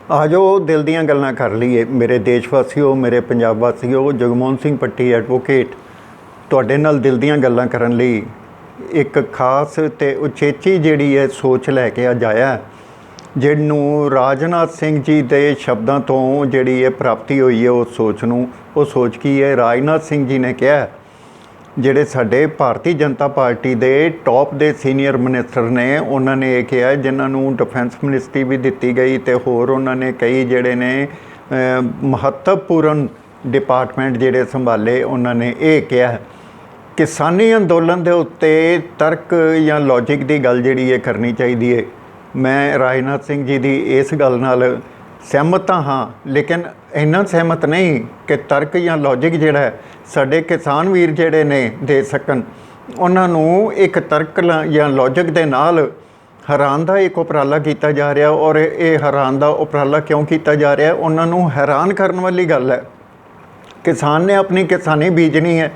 ਆ ਜਾਓ ਦਿਲ ਦੀਆਂ ਗੱਲਾਂ ਕਰ ਲਈਏ ਮੇਰੇ ਦੇਸ਼ ਵਾਸੀਓ, ਮੇਰੇ ਪੰਜਾਬ ਵਾਸੀਓ। ਜਗਮੋਹਨ ਸਿੰਘ ਪੱਟੀ ਐਡਵੋਕੇਟ ਤੁਹਾਡੇ ਨਾਲ ਦਿਲ ਦੀਆਂ ਗੱਲਾਂ ਕਰਨ ਲਈ ਇੱਕ ਖਾਸ ਤੇ ਉਚੇਚੀ ਜਿਹੜੀ ਹੈ ਸੋਚ ਲੈ ਕੇ ਅੱਜ ਆਇਆ, ਜਿਹਨੂੰ ਰਾਜਨਾਥ ਸਿੰਘ ਜੀ ਦੇ ਸ਼ਬਦਾਂ ਤੋਂ ਜਿਹੜੀ ਇਹ ਪ੍ਰਾਪਤੀ ਹੋਈ ਹੈ ਉਸ ਸੋਚ ਨੂੰ। ਉਹ ਸੋਚ ਕੀ ਹੈ? ਰਾਜਨਾਥ ਸਿੰਘ ਜੀ ਨੇ ਕਿਹਾ, ਜਿਹੜੇ ਸਾਡੇ ਭਾਰਤੀ ਜਨਤਾ ਪਾਰਟੀ ਦੇ ਟੌਪ ਦੇ ਸੀਨੀਅਰ ਮਿਨਿਸਟਰ ਨੇ, ਉਹਨਾਂ ਨੇ ਇਹ ਕਿਹਾ, ਜਿਨ੍ਹਾਂ ਨੂੰ ਡਿਫੈਂਸ ਮਿਨਿਸਟਰੀ ਵੀ ਦਿੱਤੀ ਗਈ ਤੇ ਹੋਰ ਉਹਨਾਂ ਨੇ ਕਈ ਜਿਹੜੇ ਨੇ ਮਹੱਤਵਪੂਰਨ ਡਿਪਾਰਟਮੈਂਟ ਜਿਹੜੇ ਸੰਭਾਲੇ, ਉਹਨਾਂ ਨੇ ਇਹ ਕਿਹਾ ਕਿਸਾਨੀ ਅੰਦੋਲਨ ਦੇ ਉੱਤੇ ਤਰਕ ਜਾਂ ਲੌਜਿਕ ਦੀ ਗੱਲ ਜਿਹੜੀ ਇਹ ਕਰਨੀ ਚਾਹੀਦੀ ਹੈ। ਮੈਂ ਰਾਜਨਾਥ ਸਿੰਘ ਜੀ ਦੀ ਇਸ ਗੱਲ ਨਾਲ ਸਹਿਮਤ ਹਾਂ, ਲੇਕਿਨ ਇੰਨਾ ਸਹਿਮਤ ਨਹੀਂ ਕਿ ਤਰਕ ਜਾਂ ਲੌਜਿਕ ਜਿਹੜਾ ਸਾਡੇ ਕਿਸਾਨ ਵੀਰ ਜਿਹੜੇ ਨੇ ਦੇ ਸਕਣ। ਉਹਨਾਂ ਨੂੰ ਇੱਕ ਤਰਕ ਜਾਂ ਲੌਜਿਕ ਦੇ ਨਾਲ ਹੈਰਾਨ ਦਾ ਇੱਕ ਉਪਰਾਲਾ ਕੀਤਾ ਜਾ ਰਿਹਾ, ਔਰ ਇਹ ਹੈਰਾਨ ਦਾ ਉਪਰਾਲਾ ਕਿਉਂ ਕੀਤਾ ਜਾ ਰਿਹਾ? ਉਹਨਾਂ ਨੂੰ ਹੈਰਾਨ ਕਰਨ ਵਾਲੀ ਗੱਲ ਹੈ। ਕਿਸਾਨ ਨੇ ਆਪਣੀ ਕਿਸਾਨੀ ਬੀਜਣੀ ਹੈ,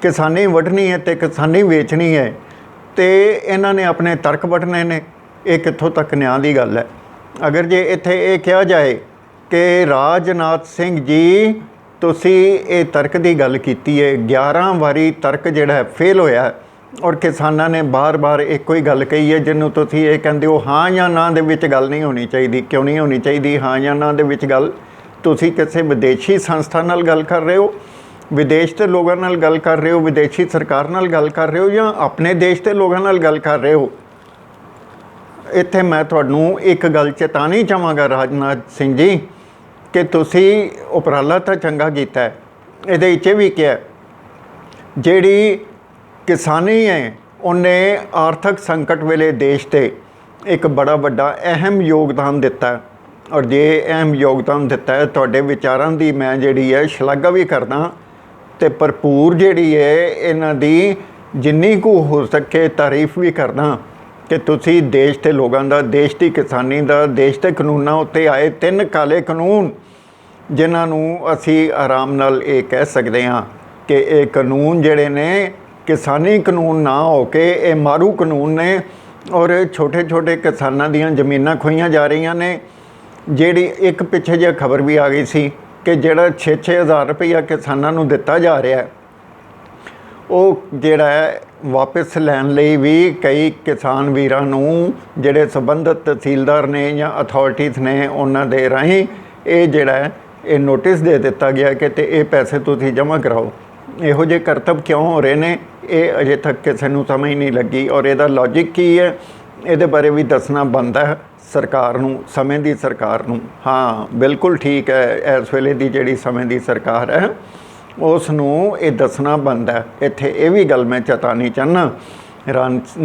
ਕਿਸਾਨੀ ਵੱਢਣੀ ਹੈ ਅਤੇ ਕਿਸਾਨੀ ਵੇਚਣੀ ਹੈ, ਅਤੇ ਇਹਨਾਂ ਨੇ ਆਪਣੇ ਤਰਕ ਵੱਢਣੇ ਨੇ। ਇਹ ਕਿੱਥੋਂ ਤੱਕ ਨਿਆਂ ਦੀ ਗੱਲ ਹੈ? ਅਗਰ ਜੇ ਇੱਥੇ ਇਹ ਕਿਹਾ ਜਾਏ ਕਿ ਰਾਜਨਾਥ ਸਿੰਘ ਜੀ ਤੁਸੀਂ ਇਹ ਤਰਕ ਦੀ ਗੱਲ ਕੀਤੀ ਹੈ, 11 ਵਾਰੀ ਤਰਕ ਜਿਹੜਾ ਫੇਲ ਹੋਇਆ, ਔਰ ਕਿਸਾਨਾਂ ਨੇ ਬਾਰ-ਬਾਰ ਇੱਕੋ ਹੀ ਗੱਲ ਕਹੀ ਹੈ, ਜਿਹਨੂੰ ਤੁਸੀਂ ਇਹ ਕਹਿੰਦੇ ਹੋ ਹਾਂ ਜਾਂ ਨਾ ਦੇ ਵਿੱਚ ਗੱਲ ਨਹੀਂ ਹੋਣੀ ਚਾਹੀਦੀ। ਕਿਉਂ ਨਹੀਂ ਹੋਣੀ ਚਾਹੀਦੀ ਹਾਂ ਜਾਂ ਨਾ ਦੇ ਵਿੱਚ ਗੱਲ? ਤੁਸੀਂ ਕਿਸੇ ਵਿਦੇਸ਼ੀ ਸੰਸਥਾ ਨਾਲ ਗੱਲ ਕਰ ਰਹੇ ਹੋ, ਵਿਦੇਸ਼ ਦੇ ਲੋਕਾਂ ਨਾਲ ਗੱਲ ਕਰ ਰਹੇ ਹੋ, ਵਿਦੇਸ਼ੀ ਸਰਕਾਰ ਨਾਲ ਗੱਲ ਕਰ ਰਹੇ ਹੋ, ਜਾਂ ਆਪਣੇ ਦੇਸ਼ ਦੇ ਲੋਕਾਂ ਨਾਲ ਗੱਲ ਕਰ ਰਹੇ ਹੋ? ਇੱਥੇ ਮੈਂ ਤੁਹਾਨੂੰ ਇੱਕ ਗੱਲ ਚੇਤਾਉਣੀ ਚਾਹਾਂਗਾ ਰਾਜਨਾਥ ਸਿੰਘ ਜੀ, ਕਿ ਤੁਸੀਂ ਉਪਰਾਲਾ ਤਾਂ ਚੰਗਾ ਕੀਤਾ ਹੈ, ਇਹਦੇ ਵਿੱਚ ਵੀ ਕਿਹਾ ਜਿਹੜੀ ਕਿਸਾਨੀ ਹੈ ਉਹਨੇ ਆਰਥਿਕ ਸੰਕਟ ਵੇਲੇ ਦੇਸ਼ 'ਤੇ ਇੱਕ ਬੜਾ ਵੱਡਾ ਅਹਿਮ ਯੋਗਦਾਨ ਦਿੱਤਾ, ਔਰ ਜੇ ਅਹਿਮ ਯੋਗਦਾਨ ਦਿੱਤਾ ਹੈ, ਤੁਹਾਡੇ ਵਿਚਾਰਾਂ ਦੀ ਮੈਂ ਜਿਹੜੀ ਹੈ ਸ਼ਲਾਘਾ ਵੀ ਕਰਦਾ ਅਤੇ ਭਰਪੂਰ ਜਿਹੜੀ ਹੈ ਇਹਨਾਂ ਦੀ ਜਿੰਨੀ ਕੁ ਹੋ ਸਕੇ ਤਾਰੀਫ ਵੀ ਕਰਦਾ ਕਿ ਤੁਸੀਂ ਦੇਸ਼ ਦੇ ਲੋਕਾਂ ਦਾ, ਦੇਸ਼ ਦੀ ਕਿਸਾਨੀ ਦਾ, ਦੇਸ਼ ਦੇ ਕਾਨੂੰਨਾਂ ਉੱਤੇ ਆਏ 3 ਕਾਲੇ ਕਾਨੂੰਨ, ਜਿਨ੍ਹਾਂ ਨੂੰ ਅਸੀਂ ਆਰਾਮ ਨਾਲ ਇਹ ਕਹਿ ਸਕਦੇ ਹਾਂ ਕਿ ਇਹ ਕਾਨੂੰਨ ਜਿਹੜੇ ਨੇ ਕਿਸਾਨੀ ਕਾਨੂੰਨ ਨਾ ਹੋ ਕੇ ਇਹ ਮਾਰੂ ਕਾਨੂੰਨ ਨੇ, ਔਰ ਛੋਟੇ ਛੋਟੇ ਕਿਸਾਨਾਂ ਦੀਆਂ ਜ਼ਮੀਨਾਂ ਖੋਹੀਆਂ ਜਾ ਰਹੀਆਂ ਨੇ। ਜਿਹੜੀ ਇੱਕ ਪਿੱਛੇ ਜਿਹੀ ਖਬਰ ਵੀ ਆ ਗਈ ਸੀ ਕਿ ਜਿਹੜਾ 6-6 ਹਜ਼ਾਰ ਰੁਪਈਆ ਕਿਸਾਨਾਂ ਨੂੰ ਦਿੱਤਾ ਜਾ ਰਿਹਾ, ਉਹ ਜਿਹੜਾ ਵਾਪਸ ਲੈਣ ਲਈ ਵੀ ਕਈ ਕਿਸਾਨ ਵੀਰਾਂ ਨੂੰ ਜਿਹੜੇ ਸੰਬੰਧਿਤ ਤਹਿਸੀਲਦਾਰ ਨੇ ਜਾਂ ਅਥਾਰਟੀਜ਼ ਨੇ, ਉਹਨਾਂ ਦੇ ਰਾਹੀਂ ਇਹ ਜਿਹੜਾ ਇਹ ਨੋਟਿਸ ਦੇ ਦਿੱਤਾ ਗਿਆ ਕਿ ਤੇ ਇਹ ਪੈਸੇ ਤੁਸੀਂ ਜਮ੍ਹਾਂ ਕਰਾਓ। ਇਹੋ ਜਿਹੇ ਕਰਤੱਵ ਕਿਉਂ ਹੋ ਰਹੇ ਨੇ, ਇਹ ਅਜੇ ਤੱਕ ਕਿਸੇ ਨੂੰ ਸਮਝ ਨਹੀਂ ਲੱਗੀ, ਔਰ ਇਹਦਾ ਲੌਜਿਕ ਕੀ ਹੈ ਇਹਦੇ ਬਾਰੇ ਵੀ ਦੱਸਣਾ ਬਣਦਾ ਹੈ ਸਰਕਾਰ ਨੂੰ, ਸਮੇਂ ਦੀ ਸਰਕਾਰ ਨੂੰ। ਹਾਂ ਬਿਲਕੁਲ ਠੀਕ ਹੈ, ਇਸ ਵੇਲੇ ਦੀ ਜਿਹੜੀ ਸਮੇਂ ਦੀ ਸਰਕਾਰ ਹੈ ਉਸ ਨੂੰ ਇਹ ਦੱਸਣਾ ਬਣਦਾ। ਇੱਥੇ ਇਹ ਵੀ ਗੱਲ ਮੈਂ ਚੇਤਾਉਣੀ ਚਾਹੁੰਦਾ,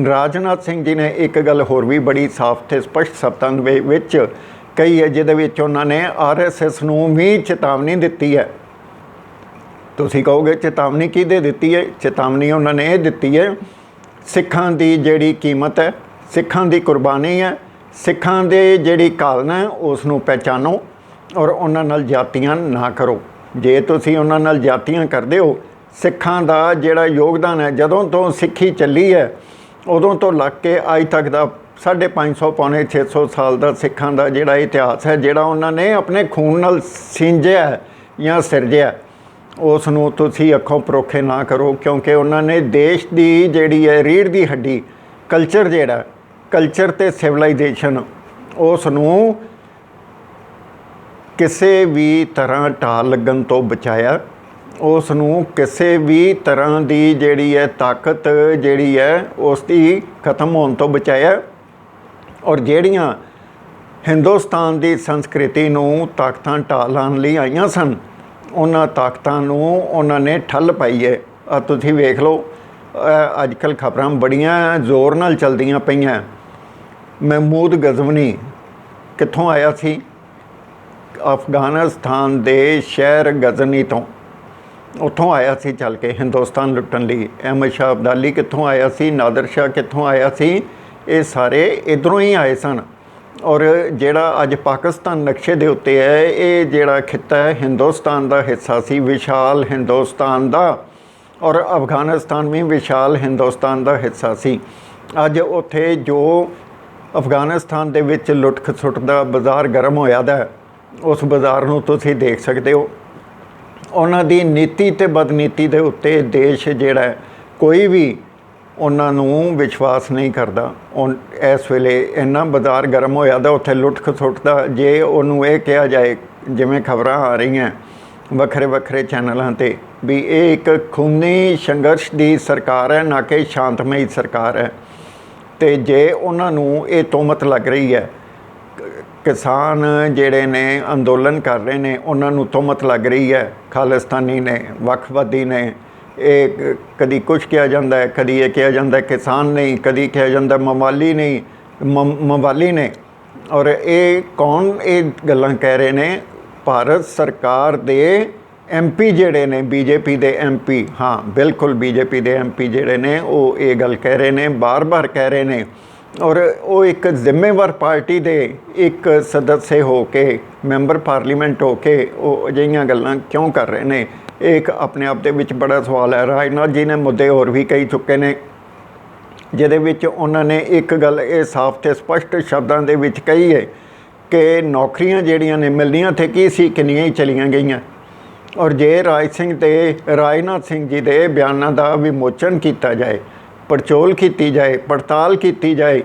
ਰਾਜਨਾਥ ਸਿੰਘ ਜੀ ਨੇ ਇੱਕ ਗੱਲ ਹੋਰ ਵੀ ਬੜੀ ਸਾਫ਼ ਅਤੇ ਸਪਸ਼ਟ ਸ਼ਬਦਾਂ ਵਿੱਚ ਕਹੀ ਹੈ, ਜਿਹਦੇ ਵਿੱਚ ਉਹਨਾਂ ਨੇ RSS ਨੂੰ ਵੀ ਚੇਤਾਵਨੀ ਦਿੱਤੀ ਹੈ। ਤੁਸੀਂ ਕਹੋਗੇ ਚੇਤਾਵਨੀ ਕਿਹਦੇ ਦਿੱਤੀ ਹੈ? ਚੇਤਾਵਨੀ ਉਹਨਾਂ ਨੇ ਇਹ ਦਿੱਤੀ ਹੈ, ਸਿੱਖਾਂ ਦੀ ਜਿਹੜੀ ਕੀਮਤ ਹੈ, ਸਿੱਖਾਂ ਦੀ ਕੁਰਬਾਨੀ ਹੈ, ਸਿੱਖਾਂ ਦੇ ਜਿਹੜੀ ਘਾਲਨਾ ਹੈ ਉਸ ਨੂੰ ਪਹਿਚਾਨੋ, ਔਰ ਉਹਨਾਂ ਨਾਲ ਜਾਤੀਆਂ ਨਾ ਕਰੋ। ਜੇ ਤੁਸੀਂ ਉਹਨਾਂ ਨਾਲ ਜਾਤੀਆਂ ਕਰਦੇ ਹੋ, ਸਿੱਖਾਂ ਦਾ ਜਿਹੜਾ ਯੋਗਦਾਨ ਹੈ ਜਦੋਂ ਤੋਂ ਸਿੱਖੀ ਚੱਲੀ ਹੈ ਉਦੋਂ ਤੋਂ ਲੱਗ ਕੇ ਅੱਜ ਤੱਕ ਦਾ 550 ਪੌਣੇ 600 ਸਾਲ ਦਾ ਸਿੱਖਾਂ ਦਾ ਜਿਹੜਾ ਇਤਿਹਾਸ ਹੈ, ਜਿਹੜਾ ਉਹਨਾਂ ਨੇ ਆਪਣੇ ਖੂਨ ਨਾਲ ਸਿੰਜਿਆ ਜਾਂ ਸਿਰਜਿਆ, ਉਸ ਨੂੰ ਤੁਸੀਂ ਅੱਖੋਂ ਪਰੋਖੇ ਨਾ ਕਰੋ, ਕਿਉਂਕਿ ਉਹਨਾਂ ਨੇ ਦੇਸ਼ ਦੀ ਜਿਹੜੀ ਹੈ ਰੀੜ੍ਹ ਦੀ ਹੱਡੀ ਕਲਚਰ, ਜਿਹੜਾ ਕਲਚਰ ਅਤੇ ਸਿਵਲਾਈਜੇਸ਼ਨ, ਉਸ ਨੂੰ ਕਿਸੇ ਵੀ ਤਰ੍ਹਾਂ ਢਾਲ ਲੱਗਣ ਤੋਂ ਬਚਾਇਆ, ਉਸ ਨੂੰ ਕਿਸੇ ਵੀ ਤਰ੍ਹਾਂ ਦੀ ਜਿਹੜੀ ਹੈ ਤਾਕਤ ਜਿਹੜੀ ਹੈ ਉਸ ਦੀ ਖਤਮ ਹੋਣ ਤੋਂ ਬਚਾਇਆ, ਔਰ ਜਿਹੜੀਆਂ ਹਿੰਦੁਸਤਾਨ ਦੀ ਸੰਸਕ੍ਰਿਤੀ ਨੂੰ ਤਾਕਤਾਂ ਢਾਹ ਲਾਉਣ ਲਈ ਆਈਆਂ ਸਨ, ਉਹਨਾਂ ਤਾਕਤਾਂ ਨੂੰ ਉਹਨਾਂ ਨੇ ਠੱਲ ਪਾਈ ਹੈ। ਤੁਸੀਂ ਵੇਖ ਲਓ, ਅੱਜ ਕੱਲ੍ਹ ਖਬਰਾਂ ਬੜੀਆਂ ਜ਼ੋਰ ਨਾਲ ਚੱਲਦੀਆਂ ਪਈਆਂ। ਮਹਿਮੂਦ ਗਜ਼ਵਨੀ ਕਿੱਥੋਂ ਆਇਆ ਸੀ? ਅਫਗਾਨਿਸਤਾਨ ਦੇ ਸ਼ਹਿਰ ਗਜ਼ਨੀ ਤੋਂ, ਉੱਥੋਂ ਆਇਆ ਸੀ ਚੱਲ ਕੇ ਹਿੰਦੁਸਤਾਨ ਲੁੱਟਣ ਲਈ। ਅਹਿਮਦ ਸ਼ਾਹ ਅਬਦਾਲੀ ਕਿੱਥੋਂ ਆਇਆ ਸੀ? ਨਾਦਰ ਸ਼ਾਹ ਕਿੱਥੋਂ ਆਇਆ ਸੀ? ਇਹ ਸਾਰੇ ਇੱਧਰੋਂ ਹੀ ਆਏ ਸਨ। ਔਰ ਜਿਹੜਾ ਅੱਜ ਪਾਕਿਸਤਾਨ ਨਕਸ਼ੇ ਦੇ ਉੱਤੇ ਹੈ, ਇਹ ਜਿਹੜਾ ਖਿੱਤਾ ਹੈ ਹਿੰਦੁਸਤਾਨ ਦਾ ਹਿੱਸਾ ਸੀ, ਵਿਸ਼ਾਲ ਹਿੰਦੁਸਤਾਨ ਦਾ, ਔਰ ਅਫਗਾਨਿਸਤਾਨ ਵੀ ਵਿਸ਼ਾਲ ਹਿੰਦੁਸਤਾਨ ਦਾ ਹਿੱਸਾ ਸੀ। ਅੱਜ ਉੱਥੇ ਜੋ ਅਫਗਾਨਿਸਤਾਨ ਦੇ ਵਿੱਚ ਲੁੱਟ ਖਸੁੱਟ ਦਾ ਬਾਜ਼ਾਰ ਗਰਮ ਹੋਇਆ ਦਾ, ਉਸ ਬਾਜ਼ਾਰ ਨੂੰ ਤੁਸੀਂ ਦੇਖ ਸਕਦੇ ਹੋ। ਉਹਨਾਂ ਦੀ ਨੀਤੀ ਤੇ ਬਦਨੀਤੀ ਦੇ ਉੱਤੇ ਦੇਸ਼ ਜਿਹੜਾ ਕੋਈ ਵੀ ਉਹਨਾਂ ਨੂੰ ਵਿਸ਼ਵਾਸ ਨਹੀਂ ਕਰਦਾ। ਇਸ ਵੇਲੇ ਇੰਨਾ ਬਾਜ਼ਾਰ ਗਰਮ ਹੋਇਆ ਦਾ ਉੱਥੇ ਲੁੱਟ ਖਸੁੱਟ ਦਾ, ਜੇ ਉਹਨੂੰ ਇਹ ਕਿਹਾ ਜਾਏ ਜਿਵੇਂ ਖਬਰਾਂ ਆ ਰਹੀਆਂ ਵੱਖਰੇ ਵੱਖਰੇ ਚੈਨਲਾਂ 'ਤੇ ਵੀ ਇਹ ਇੱਕ ਖੂਨੀ ਸੰਘਰਸ਼ ਦੀ ਸਰਕਾਰ ਹੈ, ਨਾ ਕਿ ਸ਼ਾਂਤਮਈ ਸਰਕਾਰ ਹੈ। ਅਤੇ ਜੇ ਉਹਨਾਂ ਨੂੰ ਇਹ ਤੋਹਮਤ ਲੱਗ ਰਹੀ ਹੈ, ਕਿਸਾਨ ਜਿਹੜੇ ਨੇ ਅੰਦੋਲਨ ਕਰ ਰਹੇ ਨੇ ਉਹਨਾਂ ਨੂੰ ਤੋਹਮਤ ਲੱਗ ਰਹੀ ਹੈ ਖਾਲਿਸਤਾਨੀ ਨੇ, ਵੱਖਵਾਦੀ ਨੇ, ਇਹ ਕਦੀ ਕੁਛ ਕਿਹਾ ਜਾਂਦਾ ਹੈ, ਕਦੀ ਇਹ ਕਿਹਾ ਜਾਂਦਾ ਕਿਸਾਨ ਨਹੀਂ, ਕਦੀ ਕਿਹਾ ਜਾਂਦਾ ਮਵਾਲੀ ਨਹੀਂ, ਮਵਾਲੀ ਨੇ। ਔਰ ਇਹ ਕੌਣ ਇਹ ਗੱਲਾਂ ਕਹਿ ਰਹੇ ਨੇ? ਭਾਰਤ ਸਰਕਾਰ ਦੇ MP ਜਿਹੜੇ ਨੇ, BJP ਦੇ MP, ਹਾਂ ਬਿਲਕੁਲ BJP ਦੇ MP ਜਿਹੜੇ ਨੇ ਉਹ ਇਹ ਗੱਲ ਕਹਿ ਰਹੇ ਨੇ, ਬਾਰ-ਬਾਰ ਕਹਿ ਰਹੇ ਨੇ। ਔਰ ਉਹ ਇੱਕ ਜ਼ਿੰਮੇਵਾਰ ਪਾਰਟੀ ਦੇ ਇੱਕ ਸਦੱਸਿਆ ਹੋ ਕੇ, ਮੈਂਬਰ ਪਾਰਲੀਮੈਂਟ ਹੋ ਕੇ ਉਹ ਅਜਿਹੀਆਂ ਗੱਲਾਂ ਕਿਉਂ ਕਰ ਰਹੇ ਨੇ? ਇਹ ਇੱਕ ਆਪਣੇ ਆਪ ਦੇ ਵਿੱਚ ਬੜਾ ਸਵਾਲ ਹੈ। ਰਾਜਨਾਥ ਜੀ ਨੇ ਮੁੱਦੇ ਹੋਰ ਵੀ ਕਹੀ ਚੁੱਕੇ ਨੇ, ਜਿਹਦੇ ਵਿੱਚ ਉਹਨਾਂ ਨੇ ਇੱਕ ਗੱਲ ਇਹ ਸਾਫ਼ ਤੇ ਸਪਸ਼ਟ ਸ਼ਬਦਾਂ ਦੇ ਵਿੱਚ ਕਹੀ ਹੈ ਕਿ ਨੌਕਰੀਆਂ ਜਿਹੜੀਆਂ ਨੇ ਮਿਲਣੀਆਂ ਤੇ ਕੀ ਸੀ, ਕਿੰਨੀਆਂ ਹੀ ਚਲੀਆਂ ਗਈਆਂ। ਔਰ ਜੇ ਰਾਜਨਾਥ ਸਿੰਘ ਜੀ ਦੇ ਬਿਆਨਾਂ ਦਾ ਵਿਮੋਚਨ ਕੀਤਾ ਜਾਏ, ਪੜਚੋਲ ਕੀਤੀ ਜਾਏ, ਪੜਤਾਲ ਕੀਤੀ ਜਾਏ,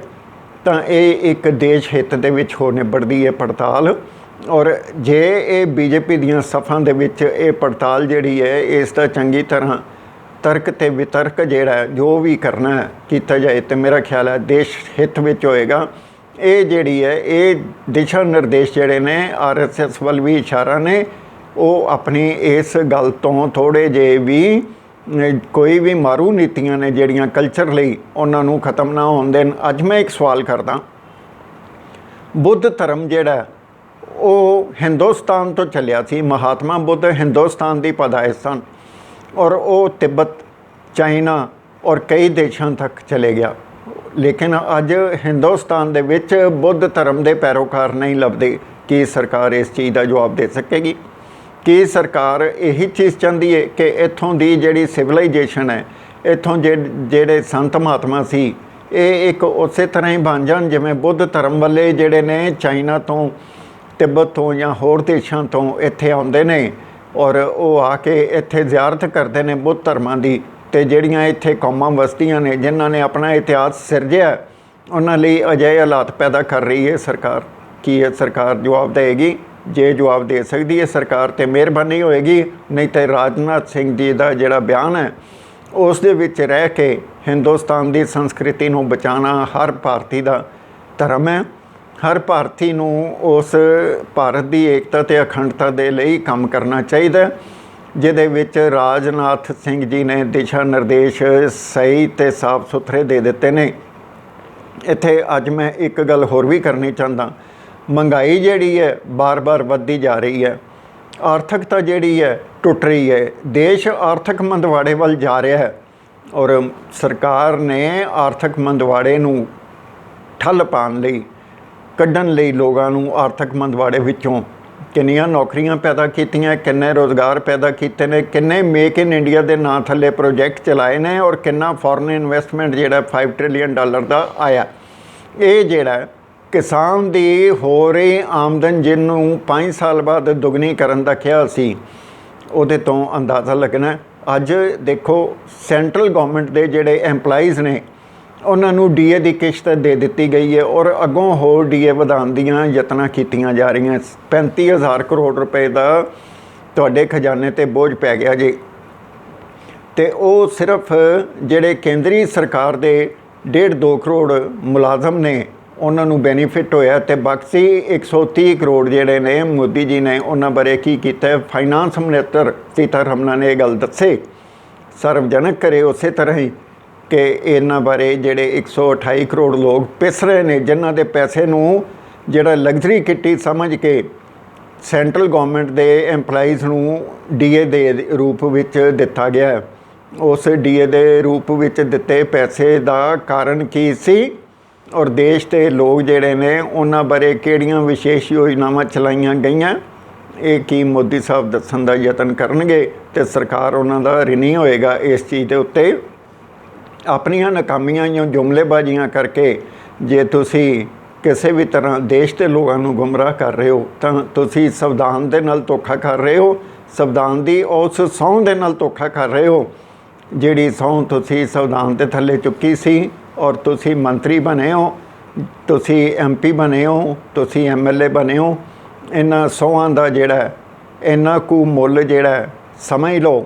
ਤਾਂ ਇਹ ਇੱਕ ਦੇਸ਼ ਹਿੱਤ ਦੇ ਵਿੱਚ ਹੋ ਨਿਬੜਦੀ ਹੈ ਪੜਤਾਲ। ਔਰ ਜੇ ਇਹ BJP ਦੀਆਂ ਸਫਾਂ ਦੇ ਵਿੱਚ ਇਹ ਪੜਤਾਲ ਜਿਹੜੀ ਹੈ ਇਸ ਦਾ ਚੰਗੀ ਤਰ੍ਹਾਂ ਤਰਕ ਤੇ ਵਿਤਰਕ ਜਿਹੜਾ ਜੋ ਵੀ ਕਰਨਾ ਹੈ ਕੀਤਾ ਜਾਏ, ਤਾਂ ਮੇਰਾ ਖਿਆਲ ਹੈ ਦੇਸ਼ ਹਿੱਤ ਵਿੱਚ ਹੋਏਗਾ। ਇਹ ਜਿਹੜੀ ਹੈ ਇਹ ਦਿਸ਼ਾ ਨਿਰਦੇਸ਼ ਜਿਹੜੇ ਨੇ RSS ਵੱਲ ਵੀ ਇਸ਼ਾਰਾ ਨੇ, ਉਹ ਆਪਣੀ ਇਸ ਗੱਲ ਤੋਂ ਥੋੜ੍ਹੇ ਜਿਹੇ ਵੀ ਕੋਈ ਵੀ ਮਾਰੂ ਨੀਤੀਆਂ ਨੇ ਜਿਹੜੀਆਂ ਕਲਚਰ ਲਈ, ਉਹਨਾਂ ਨੂੰ ਖਤਮ ਨਾ ਹੋਣ ਦੇਣ। ਅੱਜ ਮੈਂ ਇੱਕ ਸਵਾਲ ਕਰਦਾ, ਬੁੱਧ ਧਰਮ ਜਿਹੜਾ ਉਹ ਹਿੰਦੁਸਤਾਨ ਤੋਂ ਚੱਲਿਆ ਸੀ, ਮਹਾਤਮਾ ਬੁੱਧ ਹਿੰਦੁਸਤਾਨ ਦੀ ਪੈਦਾਇਸ਼ ਸਨ, ਔਰ ਉਹ ਤਿੱਬਤ, ਚਾਈਨਾ ਔਰ ਕਈ ਦੇਸ਼ਾਂ ਤੱਕ ਚਲੇ ਗਿਆ। ਲੇਕਿਨ ਅੱਜ ਹਿੰਦੁਸਤਾਨ ਦੇ ਵਿੱਚ ਬੁੱਧ ਧਰਮ ਦੇ ਪੈਰੋਕਾਰ ਨਹੀਂ ਲੱਭਦੇ। ਕੀ ਸਰਕਾਰ ਇਸ ਚੀਜ਼ ਦਾ ਜਵਾਬ ਦੇ ਸਕੇਗੀ? ਕੀ ਸਰਕਾਰ ਇਹੀ ਚੀਜ਼ ਚਾਹੁੰਦੀ ਹੈ ਕਿ ਇੱਥੋਂ ਦੀ ਜਿਹੜੀ ਸਿਵਲਾਈਜੇਸ਼ਨ ਹੈ, ਇੱਥੋਂ ਜਿਹੜੇ ਸੰਤ ਮਹਾਤਮਾ ਸੀ, ਇਹ ਇੱਕ ਉਸੇ ਤਰ੍ਹਾਂ ਹੀ ਬਣ ਜਾਣ ਜਿਵੇਂ ਬੁੱਧ ਧਰਮ ਵਾਲੇ ਜਿਹੜੇ ਨੇ ਚਾਈਨਾ ਤੋਂ, ਤਿੱਬਤ ਤੋਂ ਜਾਂ ਹੋਰ ਦੇਸ਼ਾਂ ਤੋਂ ਇੱਥੇ ਆਉਂਦੇ ਨੇ ਔਰ ਉਹ ਆ ਕੇ ਇੱਥੇ ਜ਼ਿਆਰਤ ਕਰਦੇ ਨੇ ਬੁੱਧ ਧਰਮਾਂ ਦੀ, ਅਤੇ ਜਿਹੜੀਆਂ ਇੱਥੇ ਕੌਮਾਂ ਵਸਦੀਆਂ ਨੇ ਜਿਨ੍ਹਾਂ ਨੇ ਆਪਣਾ ਇਤਿਹਾਸ ਸਿਰਜਿਆ, ਉਹਨਾਂ ਲਈ ਅਜਿਹੇ ਹਾਲਾਤ ਪੈਦਾ ਕਰ ਰਹੀ ਹੈ ਸਰਕਾਰ? ਕੀ ਇਹ ਸਰਕਾਰ ਜਵਾਬ ਦੇਵੇਗੀ? ਜੇ ਜਵਾਬ ਦੇ ਸਕਦੀ ਹੈ ਸਰਕਾਰ ਤਾਂ ਮਿਹਰਬਾਨੀ ਹੋਏਗੀ, ਨਹੀਂ ਤਾਂ ਰਾਜਨਾਥ ਸਿੰਘ ਜੀ ਦਾ ਜਿਹੜਾ ਬਿਆਨ ਹੈ ਉਸ ਦੇ ਵਿੱਚ ਰਹਿ ਕੇ ਹਿੰਦੁਸਤਾਨ ਦੀ ਸੰਸਕ੍ਰਿਤੀ ਨੂੰ ਬਚਾਉਣਾ ਹਰ ਭਾਰਤੀ ਦਾ ਧਰਮ ਹੈ। ਹਰ ਭਾਰਤੀ ਨੂੰ ਉਸ ਭਾਰਤ ਦੀ ਏਕਤਾ ਅਤੇ ਅਖੰਡਤਾ ਦੇ ਲਈ ਕੰਮ ਕਰਨਾ ਚਾਹੀਦਾ, ਜਿਹਦੇ ਵਿੱਚ ਰਾਜਨਾਥ ਸਿੰਘ ਜੀ ਨੇ ਦਿਸ਼ਾ ਨਿਰਦੇਸ਼ ਸਹੀ ਅਤੇ ਸਾਫ ਸੁਥਰੇ ਦੇ ਦਿੱਤੇ ਨੇ। ਇੱਥੇ ਅੱਜ ਮੈਂ ਇੱਕ ਗੱਲ ਹੋਰ ਵੀ ਕਰਨੀ ਚਾਹੁੰਦਾ, ਮਹਿੰਗਾਈ ਜਿਹੜੀ ਹੈ ਬਾਰ-ਬਾਰ ਵੱਧਦੀ ਜਾ ਰਹੀ ਹੈ, ਆਰਥਿਕਤਾ ਜਿਹੜੀ ਹੈ ਟੁੱਟ ਰਹੀ ਹੈ, ਦੇਸ਼ ਆਰਥਿਕ ਮੰਦਵਾੜੇ ਵੱਲ ਜਾ ਰਿਹਾ ਹੈ। ਔਰ ਸਰਕਾਰ ਨੇ ਆਰਥਿਕ ਮੰਦਵਾੜੇ ਨੂੰ ਠੱਲ ਪਾਉਣ ਲਈ, ਕੱਢਣ ਲਈ ਲੋਕਾਂ ਨੂੰ ਆਰਥਿਕ ਮੰਦਵਾੜੇ ਵਿੱਚੋਂ ਕਿੰਨੀਆਂ ਨੌਕਰੀਆਂ ਪੈਦਾ ਕੀਤੀਆਂ, ਕਿੰਨੇ ਰੁਜ਼ਗਾਰ ਪੈਦਾ ਕੀਤੇ ਨੇ, ਕਿੰਨੇ ਮੇਕ ਇਨ ਇੰਡੀਆ ਦੇ ਨਾਂ ਥੱਲੇ ਪ੍ਰੋਜੈਕਟ ਚਲਾਏ ਨੇ, ਔਰ ਕਿੰਨਾ ਫੋਰਨ ਇਨਵੈਸਟਮੈਂਟ ਜਿਹੜਾ $5 ਟ੍ਰਿਲੀਅਨ ਦਾ ਆਇਆ। ਇਹ ਜਿਹੜਾ ਕਿਸਾਨ ਦੀ ਹੋ ਰਹੀ ਆਮਦਨ ਜਿਹਨੂੰ 5 ਸਾਲ ਬਾਅਦ ਦੁੱਗਣੀ ਕਰਨ ਦਾ ਕਿਹਾ ਸੀ, ਉਹਦੇ ਤੋਂ ਅੰਦਾਜ਼ਾ ਲੱਗਣਾ। ਅੱਜ ਦੇਖੋ ਸੈਂਟਰਲ ਗੌਰਮੈਂਟ ਦੇ ਜਿਹੜੇ ਐਮਪਲਾਈਜ਼ ਨੇ ਉਹਨਾਂ ਨੂੰ DA ਦੀ ਕਿਸ਼ਤ ਦੇ ਦਿੱਤੀ ਗਈ ਹੈ, ਔਰ ਅੱਗੋਂ ਹੋਰ DA ਵਧਾਉਣ ਦੀਆਂ ਯਤਨਾਂ ਕੀਤੀਆਂ ਜਾ ਰਹੀਆਂ। 35,000 ਕਰੋੜ ਰੁਪਏ ਦਾ ਤੁਹਾਡੇ ਖਜ਼ਾਨੇ 'ਤੇ ਬੋਝ ਪੈ ਗਿਆ ਜੀ। ਅਤੇ ਉਹ ਸਿਰਫ ਜਿਹੜੇ ਕੇਂਦਰੀ ਸਰਕਾਰ ਦੇ 1.5-2 ਕਰੋੜ ਮੁਲਾਜ਼ਮ ਨੇ ਉਹਨਾਂ ਨੂੰ ਬੈਨੀਫਿਟ ਹੋਇਆ, ਅਤੇ ਬਾਕੀ 130 ਕਰੋੜ ਜਿਹੜੇ ਨੇ ਮੋਦੀ ਜੀ ਨੇ ਉਹਨਾਂ ਬਾਰੇ ਕੀ ਕੀਤਾ? ਫਾਈਨਾਂਸ ਮਿਨਿਸਟਰ ਸੀਤਾਰਮਨ ਨੇ ਇਹ ਗੱਲ ਦੱਸੇ, ਸਾਰਵਜਨਕ ਕਰੇ ਉਸੇ ਤਰ੍ਹਾਂ ਹੀ ਕਿ ਇਹਨਾਂ ਬਾਰੇ ਜਿਹੜੇ 128 ਕਰੋੜ ਲੋਕ ਪਿਸ ਰਹੇ ਨੇ, ਜਿਨ੍ਹਾਂ ਦੇ ਪੈਸੇ ਨੂੰ ਜਿਹੜਾ ਲਗਜ਼ਰੀ ਕਿੱਟੀ ਸਮਝ ਕੇ ਸੈਂਟਰਲ ਗੌਰਮੈਂਟ ਦੇ ਐਮਪਲਾਈਜ਼ ਨੂੰ DA ਦੇ ਰੂਪ ਵਿੱਚ ਦਿੱਤਾ ਗਿਆ। ਉਸ DA ਦੇ ਰੂਪ ਵਿੱਚ ਦਿੱਤੇ ਪੈਸੇ ਦਾ ਕਾਰਨ ਕੀ ਸੀ, ਔਰ ਦੇਸ਼ ਦੇ ਲੋਕ ਜਿਹੜੇ ਨੇ ਉਹਨਾਂ ਬਾਰੇ ਕਿਹੜੀਆਂ ਵਿਸ਼ੇਸ਼ ਯੋਜਨਾਵਾਂ ਚਲਾਈਆਂ ਗਈਆਂ, ਇਹ ਕੀ ਮੋਦੀ ਸਾਹਿਬ ਦੱਸਣ ਦਾ ਯਤਨ ਕਰਨਗੇ, ਅਤੇ ਸਰਕਾਰ ਉਹਨਾਂ ਦਾ ਰਿਣੀ ਹੋਏਗਾ ਇਸ ਚੀਜ਼ ਦੇ ਉੱਤੇ। ਆਪਣੀਆਂ ਨਾਕਾਮੀਆਂ ਜਾਂ ਜੁਮਲੇਬਾਜ਼ੀਆਂ ਕਰਕੇ ਜੇ ਤੁਸੀਂ ਕਿਸੇ ਵੀ ਤਰ੍ਹਾਂ ਦੇਸ਼ ਦੇ ਲੋਕਾਂ ਨੂੰ ਗੁੰਮਰਾਹ ਕਰ ਰਹੇ ਹੋ ਤਾਂ ਤੁਸੀਂ ਸੰਵਿਧਾਨ ਦੇ ਨਾਲ ਧੋਖਾ ਕਰ ਰਹੇ ਹੋ। ਸੰਵਿਧਾਨ ਦੀ ਉਸ ਸਹੁੰ ਦੇ ਨਾਲ ਧੋਖਾ ਕਰ ਰਹੇ ਹੋ ਜਿਹੜੀ ਸਹੁੰ ਤੁਸੀਂ ਸੰਵਿਧਾਨ ਦੇ ਥੱਲੇ ਚੁੱਕੀ ਸੀ, ਔਰ ਤੁਸੀਂ ਮੰਤਰੀ ਬਣੇ ਹੋ, ਤੁਸੀਂ MP ਬਣੇ ਹੋ, ਤੁਸੀਂ MLA ਬਣੇ ਹੋ। ਇਹਨਾਂ ਸਹੁੰਆਂ ਦਾ ਜਿਹੜਾ ਇੰਨਾ ਕੁ ਮੁੱਲ ਜਿਹੜਾ ਸਮਝ ਲਓ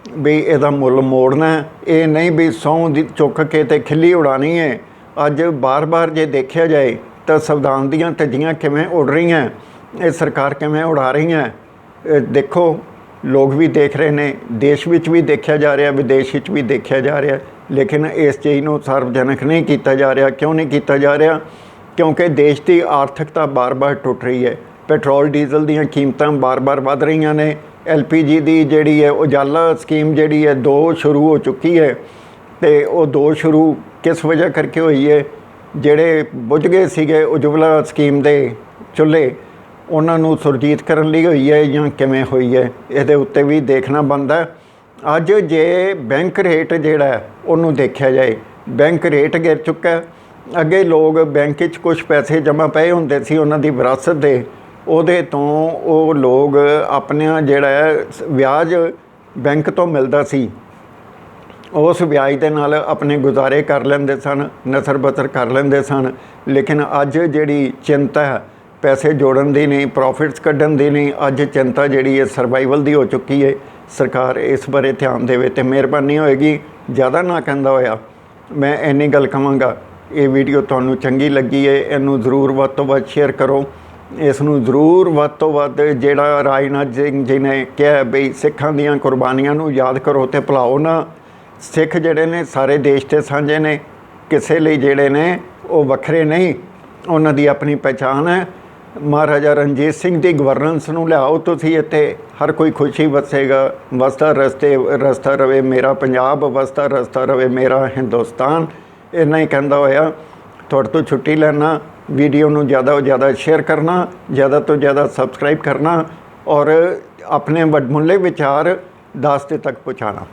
ਵੀ ਇਹਦਾ ਮੁੱਲ ਮੋੜਨਾ। ਇਹ ਨਹੀਂ ਵੀ ਸਹੁੰ ਦੀ ਚੁੱਕ ਕੇ ਤੇ ਖਿੱਲੀ ਉਡਾਉਣੀ ਹੈ। ਅੱਜ ਬਾਰ-ਬਾਰ ਜੇ ਦੇਖਿਆ ਜਾਏ ਤਾਂ ਸੰਵਿਧਾਨ ਦੀਆਂ ਧੱਜੀਆਂ ਕਿਵੇਂ ਉੱਡ ਰਹੀਆਂ, ਇਹ ਸਰਕਾਰ ਕਿਵੇਂ ਉਡਾ ਰਹੀਆਂ। ਦੇਖੋ, ਲੋਕ ਵੀ ਦੇਖ ਰਹੇ ਨੇ, ਦੇਸ਼ ਵਿੱਚ ਵੀ ਦੇਖਿਆ ਜਾ ਰਿਹਾ, ਵਿਦੇਸ਼ ਵਿੱਚ ਵੀ ਦੇਖਿਆ ਜਾ ਰਿਹਾ, ਲੇਕਿਨ ਇਸ ਚੀਜ਼ ਨੂੰ ਸਾਰਵਜਨਕ ਨਹੀਂ ਕੀਤਾ ਜਾ ਰਿਹਾ। ਕਿਉਂ ਨਹੀਂ ਕੀਤਾ ਜਾ ਰਿਹਾ? ਕਿਉਂਕਿ ਦੇਸ਼ ਦੀ ਆਰਥਿਕਤਾ ਬਾਰ-ਬਾਰ ਟੁੱਟ ਰਹੀ ਹੈ। ਪੈਟਰੋਲ ਡੀਜ਼ਲ ਦੀਆਂ ਕੀਮਤਾਂ ਬਾਰ-ਬਾਰ ਵੱਧ ਰਹੀਆਂ ਨੇ। LPG ਦੀ ਜਿਹੜੀ ਹੈ ਉਜਾਲਾ ਸਕੀਮ ਜਿਹੜੀ ਹੈ 2 ਸ਼ੁਰੂ ਹੋ ਚੁੱਕੀ ਹੈ, ਅਤੇ ਉਹ 2 ਸ਼ੁਰੂ ਕਿਸ ਵਜ੍ਹਾ ਕਰਕੇ ਹੋਈ ਹੈ? ਜਿਹੜੇ ਬੁੱਝ ਗਏ ਸੀਗੇ ਉਜਵਲਾ ਸਕੀਮ ਦੇ ਚੁੱਲ੍ਹੇ, ਉਹਨਾਂ ਨੂੰ ਸੁਰਜੀਤ ਕਰਨ ਲਈ ਹੋਈ ਹੈ ਜਾਂ ਕਿਵੇਂ ਹੋਈ ਹੈ? ਇਹਦੇ ਉੱਤੇ ਵੀ ਦੇਖਣਾ ਬਣਦਾ। ਅੱਜ ਜੇ ਬੈਂਕ ਰੇਟ ਜਿਹੜਾ ਉਹਨੂੰ ਦੇਖਿਆ ਜਾਏ, ਬੈਂਕ ਰੇਟ ਗਿਰ ਚੁੱਕਾ। ਅੱਗੇ ਲੋਕ ਬੈਂਕ 'ਚ ਕੁਛ ਪੈਸੇ ਜਮ੍ਹਾਂ ਪਏ ਹੁੰਦੇ ਸੀ ਉਹਨਾਂ ਦੀ ਵਿਰਾਸਤ ਦੇ, ਉਹਦੇ ਤੋਂ ਉਹ ਲੋਕ ਆਪਣਾ ਜਿਹੜਾ ਵਿਆਜ ਬੈਂਕ ਤੋਂ ਮਿਲਦਾ ਸੀ, ਉਸ ਵਿਆਜ ਦੇ ਨਾਲ ਆਪਣੇ ਗੁਜ਼ਾਰੇ ਕਰ ਲੈਂਦੇ ਸਨ, ਨਸਰ ਬਸਰ ਕਰ ਲੈਂਦੇ ਸਨ। ਲੇਕਿਨ ਅੱਜ ਜਿਹੜੀ ਚਿੰਤਾ ਹੈ ਪੈਸੇ ਜੋੜਨ ਦੀ ਨਹੀਂ, ਪ੍ਰੋਫਿਟਸ ਕੱਢਣ ਦੀ ਨਹੀਂ, ਅੱਜ ਚਿੰਤਾ ਜਿਹੜੀ ਹੈ ਸਰਵਾਈਵਲ ਦੀ ਹੋ ਚੁੱਕੀ ਹੈ। ਸਰਕਾਰ ਇਸ ਬਾਰੇ ਧਿਆਨ ਦੇਵੇ ਤੇ ਮਿਹਰਬਾਨੀ ਹੋਏਗੀ। ਜ਼ਿਆਦਾ ਨਾ ਕਹਿੰਦਾ ਹੋਇਆ ਮੈਂ ਇੰਨੀ ਗੱਲ ਕਹਾਂਗਾ, ਇਹ ਵੀਡੀਓ ਤੁਹਾਨੂੰ ਚੰਗੀ ਲੱਗੀ ਹੈ, ਇਹਨੂੰ ਜ਼ਰੂਰ ਵੱਧ ਤੋਂ ਵੱਧ ਸ਼ੇਅਰ ਕਰੋ। ਇਸ ਨੂੰ ਜ਼ਰੂਰ ਵੱਧ ਤੋਂ ਵੱਧ, ਜਿਹੜਾ ਰਾਜਨਾਥ ਸਿੰਘ ਜੀ ਨੇ ਕਿਹਾ ਬਈ ਸਿੱਖਾਂ ਦੀਆਂ ਕੁਰਬਾਨੀਆਂ ਨੂੰ ਯਾਦ ਕਰੋ ਅਤੇ ਭੁਲਾਓ ਨਾ। ਸਿੱਖ ਜਿਹੜੇ ਨੇ ਸਾਰੇ ਦੇਸ਼ ਦੇ ਸਾਂਝੇ ਨੇ, ਕਿਸੇ ਲਈ ਜਿਹੜੇ ਨੇ ਉਹ ਵੱਖਰੇ ਨਹੀਂ, ਉਹਨਾਂ ਦੀ ਆਪਣੀ ਪਹਿਚਾਣ ਹੈ। ਮਹਾਰਾਜਾ ਰਣਜੀਤ ਸਿੰਘ ਦੀ ਗਵਰਨੈਂਸ ਨੂੰ ਲਿਆਓ ਤੁਸੀਂ ਇੱਥੇ, ਹਰ ਕੋਈ ਖੁਸ਼ੀ ਵਸੇਗਾ। ਵਸਦਾ ਰਸਤਾ ਰਵੇ ਮੇਰਾ ਪੰਜਾਬ, ਵਸਦਾ ਰਸਤਾ ਰਵੇ ਮੇਰਾ ਹਿੰਦੁਸਤਾਨ। ਇੰਨਾ ਹੀ ਕਹਿੰਦਾ ਹੋਇਆ ਤੁਹਾਡੇ ਤੋਂ ਛੁੱਟੀ ਲੈਣਾ। ਵੀਡੀਓ ਨੂੰ ਜ਼ਿਆਦਾ ਤੋਂ ਜ਼ਿਆਦਾ ਸ਼ੇਅਰ ਕਰਨਾ, ਜ਼ਿਆਦਾ ਤੋਂ ਜ਼ਿਆਦਾ ਸਬਸਕ੍ਰਾਈਬ ਕਰਨਾ, ਔਰ ਆਪਣੇ ਵੱਡਮੁੱਲੇ ਵਿਚਾਰ ਦਾਸਤੇ ਤੱਕ ਪਹੁੰਚਾਉਣਾ।